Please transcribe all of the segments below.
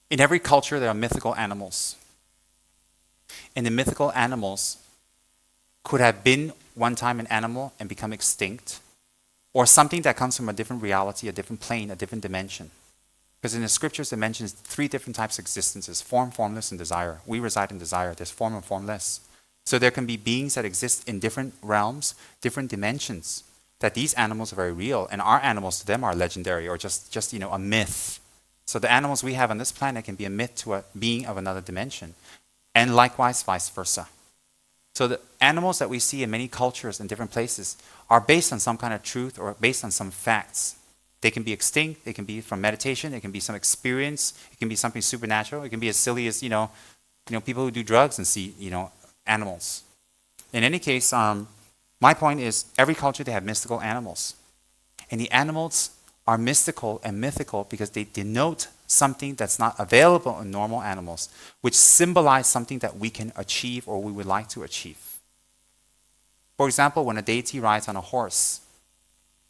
In every culture, there are mythical animals. And the mythical animals could have been one time an animal and become extinct, or something that comes from a different reality, a different plane, a different dimension. Because in the scriptures, it mentions 3 different types of existences: form, formless, and desire. We reside in desire. There's form and formless. So there can be beings that exist in different realms, different dimensions, that these animals are very real, and our animals to them are legendary, or just a myth. So the animals we have on this planet can be a myth to a being of another dimension, and likewise vice versa. So the animals that we see in many cultures in different places are based on some kind of truth or based on some facts. They can be extinct, they can be from meditation, it can be some experience, it can be something supernatural, it can be as silly as, people who do drugs and see, animals. In any case, my point is every culture they have mystical animals. And the animals are mystical and mythical because they denote something that's not available in normal animals, which symbolize something that we can achieve or we would like to achieve. For example, when a deity rides on a horse,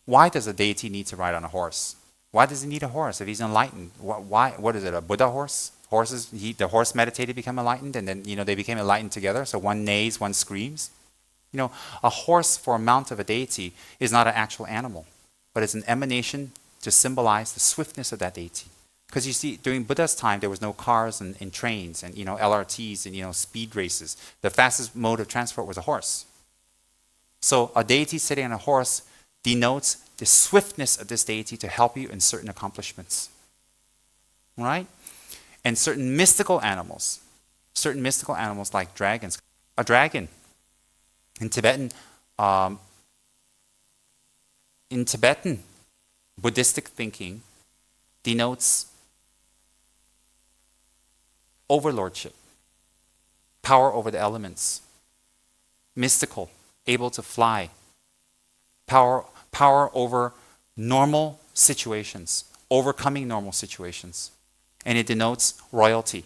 why does a deity need to ride on a horse? Why does he need a horse if he's enlightened? Why? What is it, a Buddha horse? The horse meditated, become enlightened, and then they became enlightened together. So one neighs, one screams. A horse for a mount of a deity is not an actual animal, but it's an emanation to symbolize the swiftness of that deity. Because you see, during Buddha's time, there was no cars and trains and LRTs and speed races. The fastest mode of transport was a horse. So a deity sitting on a horse denotes the swiftness of this deity to help you in certain accomplishments. Right? And certain mystical animals like dragons. A dragon in Tibetan Buddhistic thinking denotes overlordship, power over the elements, mystical, able to fly, power over normal situations, overcoming normal situations. And it denotes royalty.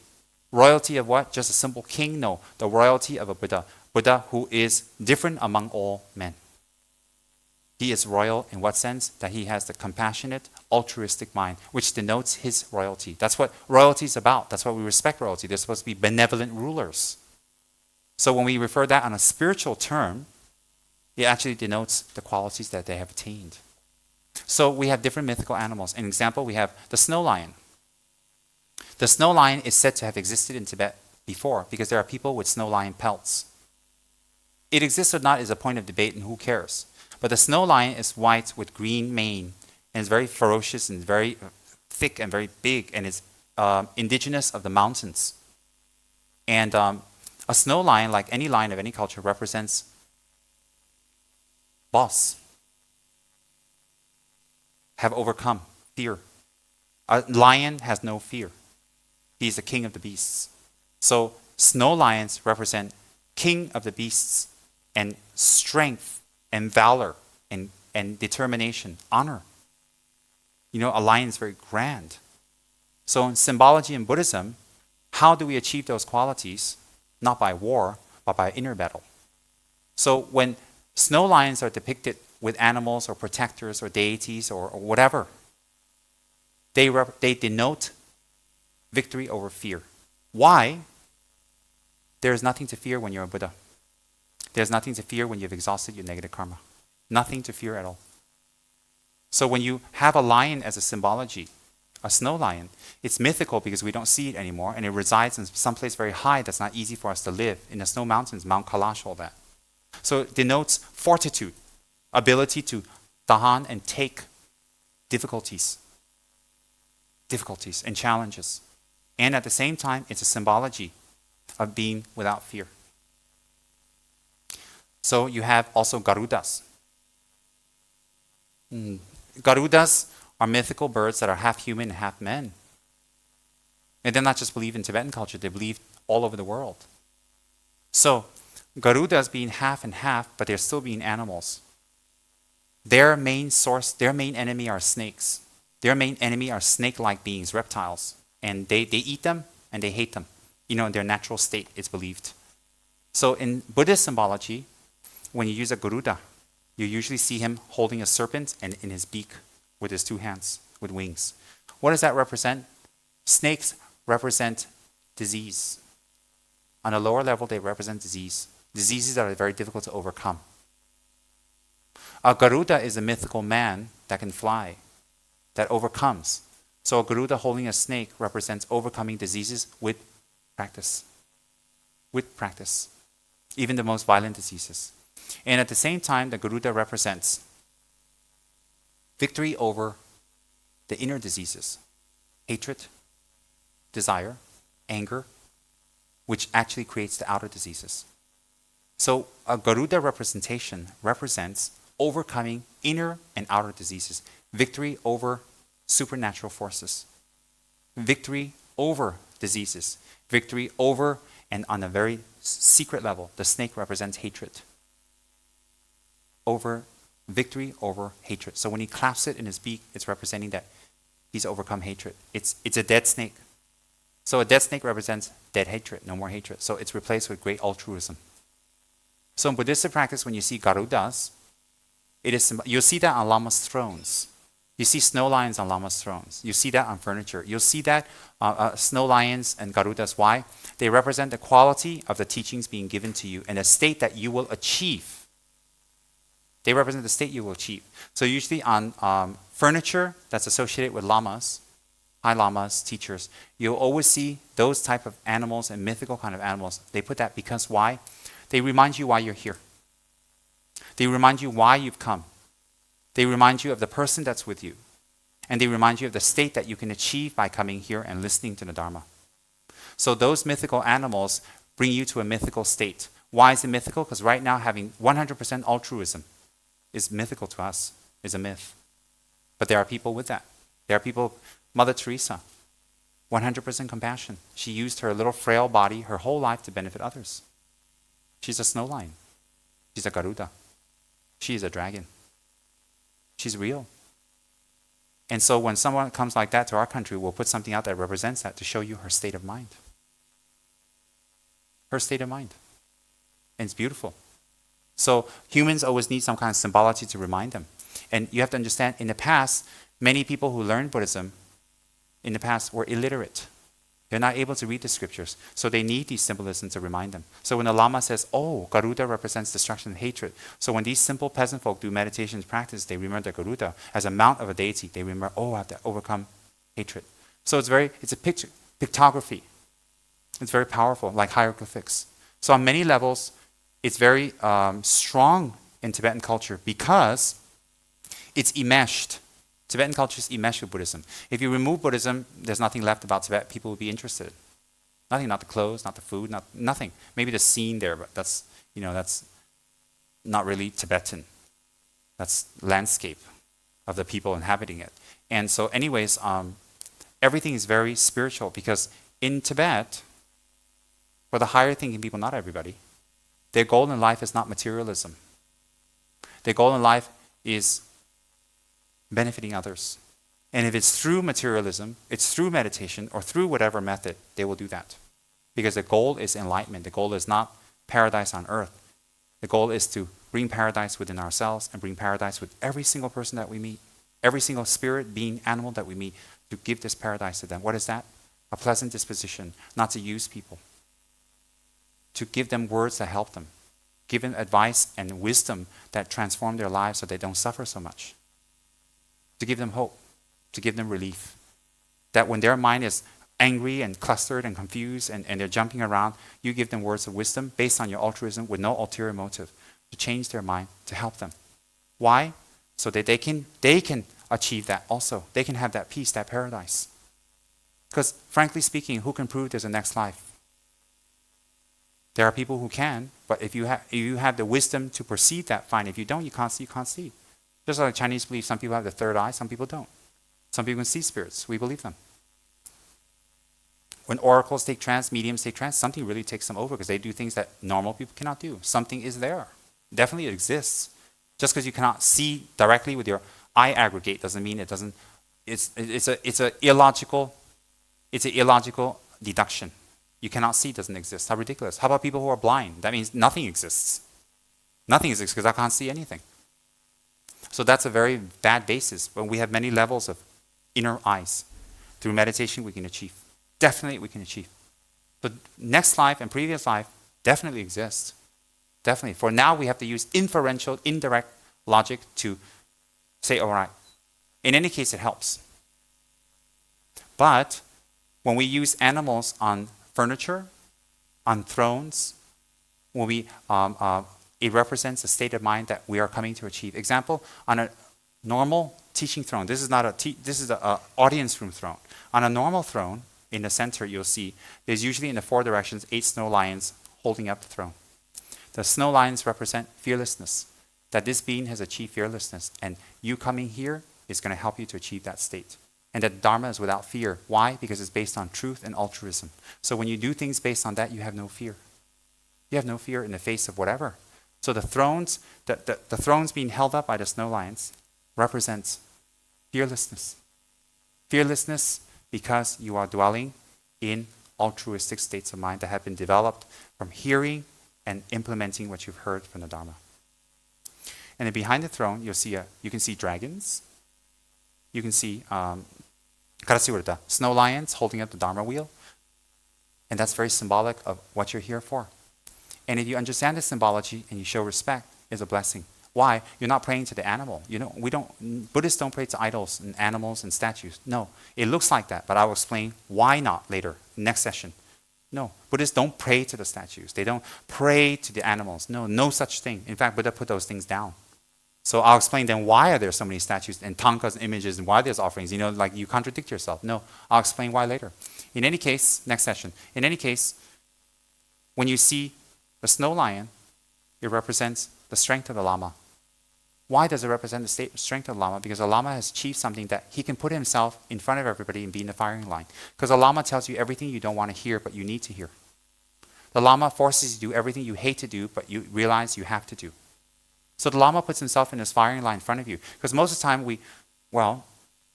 Royalty of what? Just a simple king? No, the royalty of a Buddha. Buddha who is different among all men. He is royal in what sense? That he has the compassionate, altruistic mind, which denotes his royalty. That's what royalty is about. That's why we respect royalty. They're supposed to be benevolent rulers. So when we refer that on a spiritual term, it actually denotes the qualities that they have attained. So we have different mythical animals. An example, we have the snow lion. The snow lion is said to have existed in Tibet before because there are people with snow lion pelts. It exists or not is a point of debate, and who cares? But the snow lion is white with green mane and is very ferocious and very thick and very big, and is indigenous of the mountains. And a snow lion, like any lion of any culture, represents boss, have overcome fear. A lion has no fear. He's the king of the beasts. So snow lions represent king of the beasts and strength and valor and determination, honor. A lion is very grand. So in symbology in Buddhism, how do we achieve those qualities? Not by war, but by inner battle. So when snow lions are depicted with animals or protectors or deities or whatever, they denote victory over fear. Why? There is nothing to fear when you're a Buddha. There's nothing to fear when you've exhausted your negative karma. Nothing to fear at all. So when you have a lion as a symbology, a snow lion, it's mythical because we don't see it anymore, and it resides in some place very high that's not easy for us to live. In the snow mountains, Mount Kailash, all that. So it denotes fortitude, ability to tahan and take difficulties and challenges. And at the same time, it's a symbology of being without fear. So you have also Garudas. Garudas are mythical birds that are half human and half men. And they're not just believed in Tibetan culture, they believe all over the world. So Garudas being half and half, but they're still being animals. Their main enemy are snakes. Their main enemy are snake-like beings, reptiles. And they eat them and they hate them. In their natural state, it's believed. So in Buddhist symbology, when you use a Garuda, you usually see him holding a serpent and in his beak with his 2 hands, with wings. What does that represent? Snakes represent disease. On a lower level, they represent disease. Diseases that are very difficult to overcome. A Garuda is a mythical man that can fly, that overcomes. So a Garuda holding a snake represents overcoming diseases with practice. With practice. Even the most violent diseases. And at the same time, the Garuda represents victory over the inner diseases. Hatred, desire, anger, which actually creates the outer diseases. So a Garuda representation represents overcoming inner and outer diseases. Victory over supernatural forces. Victory over diseases. Victory over, and on a very secret level, the snake represents hatred. Victory over hatred. So when he claps it in his beak, it's representing that he's overcome hatred. It's a dead snake. So a dead snake represents dead hatred, no more hatred. So it's replaced with great altruism. So in Buddhist practice, when you see Garudas, you'll see that on Lama's thrones. You see snow lions on Lama's thrones. You see that on furniture. You'll see that snow lions and Garudas. Why? They represent the quality of the teachings being given to you and a state that you will achieve. They represent the state you will achieve. So usually on furniture that's associated with lamas, high lamas, teachers, you'll always see those type of animals and mythical kind of animals. They put that because why? They remind you why you're here. They remind you why you've come. They remind you of the person that's with you. And they remind you of the state that you can achieve by coming here and listening to the Dharma. So those mythical animals bring you to a mythical state. Why is it mythical? Because right now having 100% altruism is mythical to us, is a myth. But there are people with that. There are people, Mother Teresa, 100% compassion. She used her little frail body her whole life to benefit others. She's a snow lion. She's a Garuda. She is a dragon. She's real. And so when someone comes like that to our country, we'll put something out that represents that to show you her state of mind. Her state of mind. And it's beautiful. So humans always need some kind of symbology to remind them. And you have to understand, in the past, many people who learned Buddhism in the past were illiterate. They're not able to read the scriptures. So they need these symbolisms to remind them. So when the Lama says, oh, Garuda represents destruction and hatred. So when these simple peasant folk do meditation practice, they remember the Garuda as a mount of a deity. They remember, oh, I have to overcome hatred. So it's a pictography. It's very powerful, like hieroglyphics. So on many levels, it's very strong in Tibetan culture because it's enmeshed. Tibetan culture is enmeshed with Buddhism. If you remove Buddhism, there's nothing left about Tibet people will be interested. Nothing, not the clothes, not the food, nothing. Maybe the scene there, but that's not really Tibetan. That's landscape of the people inhabiting it. And so anyways, everything is very spiritual because in Tibet, for the higher thinking people, not everybody, their goal in life is not materialism. Their goal in life is benefiting others. And if it's through materialism, it's through meditation, or through whatever method, they will do that. Because the goal is enlightenment. The goal is not paradise on earth. The goal is to bring paradise within ourselves and bring paradise with every single person that we meet, every single spirit, being, animal that we meet, to give this paradise to them. What is that? A pleasant disposition, not to use people. To give them words that help them. Give them advice and wisdom that transform their lives so they don't suffer so much. To give them hope, to give them relief. That when their mind is angry and clustered and confused and they're jumping around, you give them words of wisdom based on your altruism with no ulterior motive to change their mind, to help them. Why? So that they can achieve that also. They can have that peace, that paradise. Because frankly speaking, who can prove there's a next life? There are people who can, but if you have the wisdom to perceive that, fine. If you don't, you can't see. Just like Chinese believe some people have the third eye, some people don't. Some people can see spirits. We believe them. When oracles take trance, mediums take trance, something really takes them over because they do things that normal people cannot do. Something is there. Definitely it exists. Just because you cannot see directly with your eye aggregate doesn't mean it doesn't. It's an illogical deduction. You cannot see doesn't exist. How ridiculous. How about people who are blind? That means nothing exists. Nothing exists because I can't see anything. So that's a very bad basis. But we have many levels of inner eyes. Through meditation, we can achieve. definitely we can achieve. The next life and previous life definitely exist. Definitely. For now, we have to use inferential, indirect logic to say, all right. In any case, it helps. But when we use animals on furniture, on thrones, when we, it represents a state of mind that we are coming to achieve. Example, on a normal teaching throne, this is not this is an audience room throne. On a normal throne, in the center, you'll see there's usually in the 4 directions 8 snow lions holding up the throne. The snow lions represent fearlessness, that this being has achieved fearlessness, and you coming here is going to help you to achieve that state. And that Dharma is without fear. Why? Because it's based on truth and altruism. So when you do things based on that, you have no fear. You have no fear in the face of whatever. So the thrones, the thrones being held up by the snow lions represents fearlessness. Fearlessness because you are dwelling in altruistic states of mind that have been developed from hearing and implementing what you've heard from the Dharma. And then behind the throne, you can see dragons. You can see karasuurta, snow lions holding up the Dharma wheel. And that's very symbolic of what you're here for. And if you understand the symbology and you show respect, it's a blessing. Why? You're not praying to the animal. Buddhists don't pray to idols and animals and statues. No, it looks like that, but I will explain why not later, next session. No, Buddhists don't pray to the statues. They don't pray to the animals. No such thing. In fact, Buddha put those things down. So I'll explain then why are there so many statues and tankas and images and why there's offerings. Like you contradict yourself. No, I'll explain why later. In any case, next session. In any case, when you see the snow lion, it represents the strength of the Lama. Why does it represent the strength of the Lama? Because the Lama has achieved something that he can put himself in front of everybody and be in the firing line. Because the Lama tells you everything you don't want to hear, but you need to hear. The Lama forces you to do everything you hate to do, but you realize you have to do. So the Lama puts himself in this firing line in front of you. Because most of the time we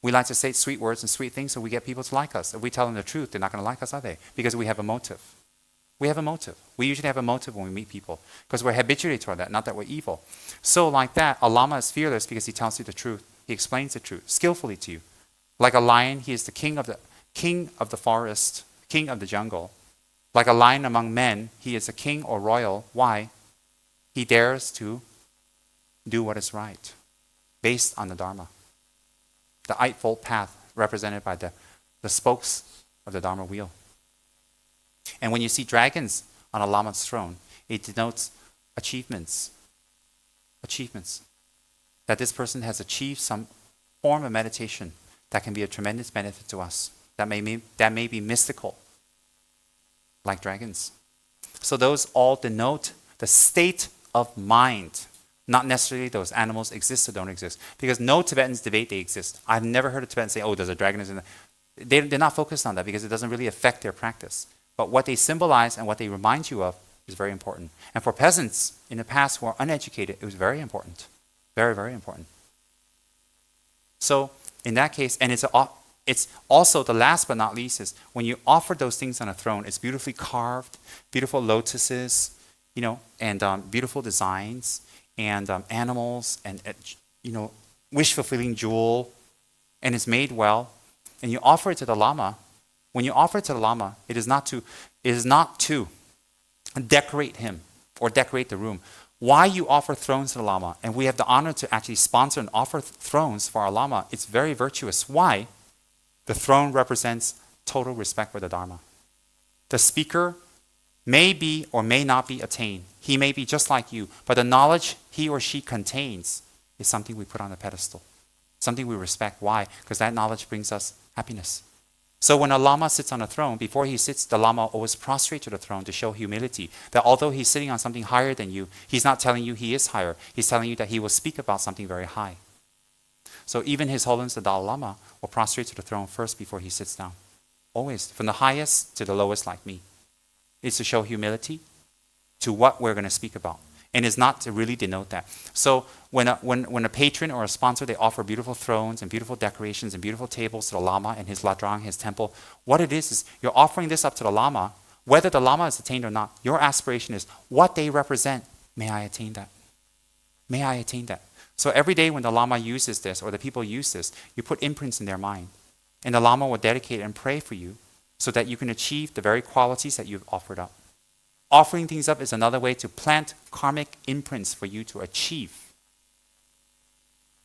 like to say sweet words and sweet things so we get people to like us. If we tell them the truth, they're not going to like us, are they? Because we have a motive. We have a motive. We usually have a motive when we meet people because we're habituated toward that, not that we're evil. So like that, a Lama is fearless because he tells you the truth. He explains the truth skillfully to you. Like a lion, he is the king of the forest, king of the jungle. Like a lion among men, he is a king or royal. Why? He dares to do what is right based on the Dharma. The Eightfold Path represented by the spokes of the Dharma wheel. And when you see dragons on a Lama's throne, it denotes achievements. Achievements. That this person has achieved some form of meditation that can be a tremendous benefit to us. That may be mystical, like dragons. So those all denote the state of mind. Not necessarily those animals exist or don't exist. Because no Tibetans debate they exist. I've never heard a Tibetan say, oh, there's a dragon. They're not focused on that because it doesn't really affect their practice. But what they symbolize and what they remind you of is very important. And for peasants in the past who are uneducated, it was very important. Very, very important. So in that case, and it's also the last but not least is when you offer those things on a throne, it's beautifully carved, beautiful lotuses, and beautiful designs, and animals, and wish-fulfilling jewel, and it's made well, and you offer it to the Lama. When you offer it to the Lama, it is not to decorate him or decorate the room. Why you offer thrones to the Lama, and we have the honor to actually sponsor and offer thrones for our Lama, it's very virtuous. Why? The throne represents total respect for the Dharma. The speaker may be or may not be attained. He may be just like you, but the knowledge he or she contains is something we put on a pedestal, something we respect. Why? Because that knowledge brings us happiness. So when a Lama sits on a throne, before he sits, the Lama always prostrate to the throne to show humility. That although he's sitting on something higher than you, he's not telling you he is higher. He's telling you that he will speak about something very high. So even His Holiness the Dalai Lama will prostrate to the throne first before he sits down. Always, from the highest to the lowest like me. It's to show humility to what we're going to speak about. And it's not to really denote that. So when a patron or a sponsor, they offer beautiful thrones and beautiful decorations and beautiful tables to the Lama and his ladrang, his temple, what it is you're offering this up to the Lama. Whether the Lama is attained or not, your aspiration is what they represent. May I attain that? May I attain that? So every day when the Lama uses this or the people use this, you put imprints in their mind. And the Lama will dedicate and pray for you so that you can achieve the very qualities that you've offered up. Offering things up is another way to plant karmic imprints for you to achieve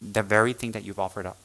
the very thing that you've offered up.